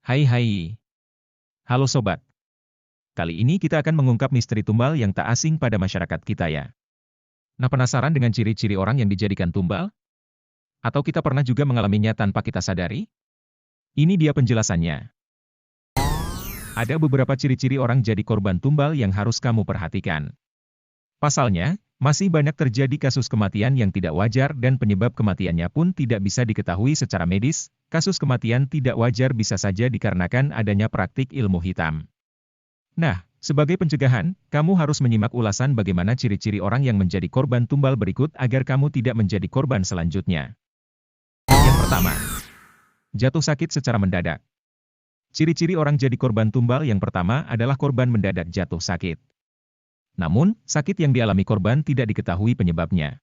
Hai hai. Halo sobat. Kali ini kita akan mengungkap misteri tumbal yang tak asing pada masyarakat kita ya. Nah, penasaran dengan ciri-ciri orang yang dijadikan tumbal? Atau kita pernah juga mengalaminya tanpa kita sadari? Ini dia penjelasannya. Ada beberapa ciri-ciri orang jadi korban tumbal yang harus kamu perhatikan. Pasalnya, masih banyak terjadi kasus kematian yang tidak wajar dan penyebab kematiannya pun tidak bisa diketahui secara medis. Kasus kematian tidak wajar bisa saja dikarenakan adanya praktik ilmu hitam. Nah, sebagai pencegahan, kamu harus menyimak ulasan bagaimana ciri-ciri orang yang menjadi korban tumbal berikut agar kamu tidak menjadi korban selanjutnya. Yang pertama, jatuh sakit secara mendadak. Ciri-ciri orang jadi korban tumbal yang pertama adalah korban mendadak jatuh sakit. Namun, sakit yang dialami korban tidak diketahui penyebabnya.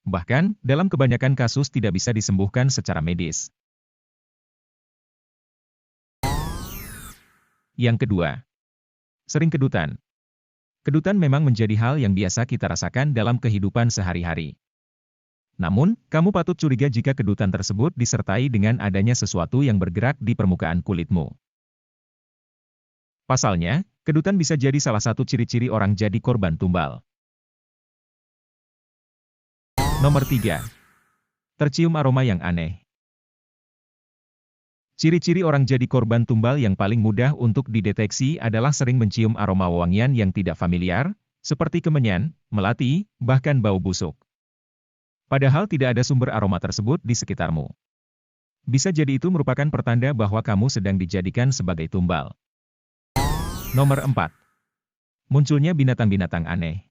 Bahkan, dalam kebanyakan kasus tidak bisa disembuhkan secara medis. Yang kedua, sering kedutan. Kedutan memang menjadi hal yang biasa kita rasakan dalam kehidupan sehari-hari. Namun, kamu patut curiga jika kedutan tersebut disertai dengan adanya sesuatu yang bergerak di permukaan kulitmu. Pasalnya, kedutan bisa jadi salah satu ciri-ciri orang jadi korban tumbal. Nomor 3. Tercium aroma yang aneh. Ciri-ciri orang jadi korban tumbal yang paling mudah untuk dideteksi adalah sering mencium aroma wangian yang tidak familiar, seperti kemenyan, melati, bahkan bau busuk. Padahal tidak ada sumber aroma tersebut di sekitarmu. Bisa jadi itu merupakan pertanda bahwa kamu sedang dijadikan sebagai tumbal. Nomor 4. Munculnya binatang-binatang aneh.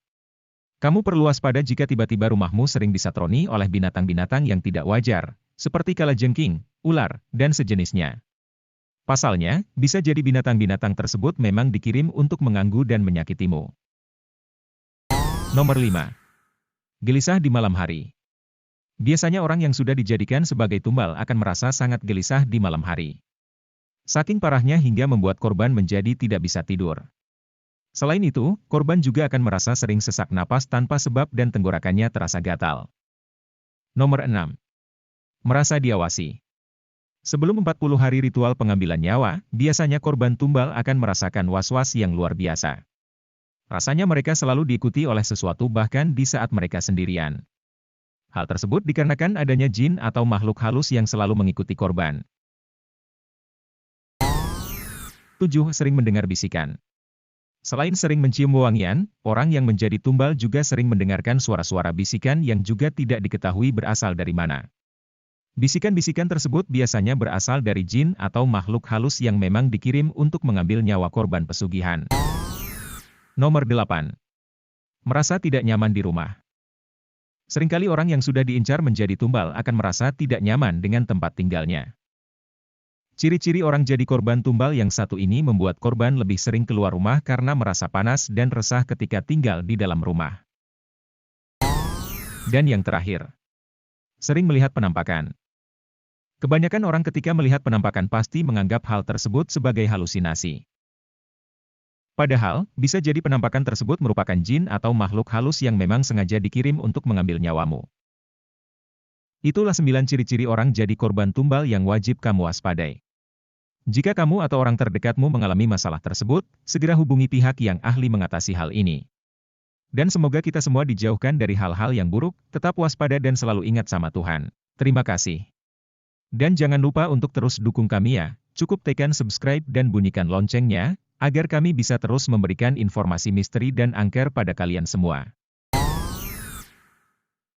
Kamu perlu waspada jika tiba-tiba rumahmu sering disatroni oleh binatang-binatang yang tidak wajar, seperti kalajengking, ular, dan sejenisnya. Pasalnya, bisa jadi binatang-binatang tersebut memang dikirim untuk mengganggu dan menyakitimu. Nomor 5. Gelisah di malam hari. Biasanya orang yang sudah dijadikan sebagai tumbal akan merasa sangat gelisah di malam hari. Saking parahnya hingga membuat korban menjadi tidak bisa tidur. Selain itu, korban juga akan merasa sering sesak napas tanpa sebab dan tenggorokannya terasa gatal. Nomor 6. Merasa diawasi. Sebelum 40 hari ritual pengambilan nyawa, biasanya korban tumbal akan merasakan was-was yang luar biasa. Rasanya mereka selalu diikuti oleh sesuatu bahkan di saat mereka sendirian. Hal tersebut dikarenakan adanya jin atau makhluk halus yang selalu mengikuti korban. 7. Sering mendengar bisikan. Selain sering mencium wangian, orang yang menjadi tumbal juga sering mendengarkan suara-suara bisikan yang juga tidak diketahui berasal dari mana. Bisikan-bisikan tersebut biasanya berasal dari jin atau makhluk halus yang memang dikirim untuk mengambil nyawa korban pesugihan. Nomor 8. Merasa tidak nyaman di rumah. Seringkali orang yang sudah diincar menjadi tumbal akan merasa tidak nyaman dengan tempat tinggalnya. Ciri-ciri orang jadi korban tumbal yang satu ini membuat korban lebih sering keluar rumah karena merasa panas dan resah ketika tinggal di dalam rumah. Dan yang terakhir, sering melihat penampakan. Kebanyakan orang ketika melihat penampakan pasti menganggap hal tersebut sebagai halusinasi. Padahal, bisa jadi penampakan tersebut merupakan jin atau makhluk halus yang memang sengaja dikirim untuk mengambil nyawamu. Itulah 9 ciri-ciri orang jadi korban tumbal yang wajib kamu waspadai. Jika kamu atau orang terdekatmu mengalami masalah tersebut, segera hubungi pihak yang ahli mengatasi hal ini. Dan semoga kita semua dijauhkan dari hal-hal yang buruk, tetap waspada dan selalu ingat sama Tuhan. Terima kasih. Dan jangan lupa untuk terus dukung kami ya, cukup tekan subscribe dan bunyikan loncengnya, agar kami bisa terus memberikan informasi misteri dan angker pada kalian semua.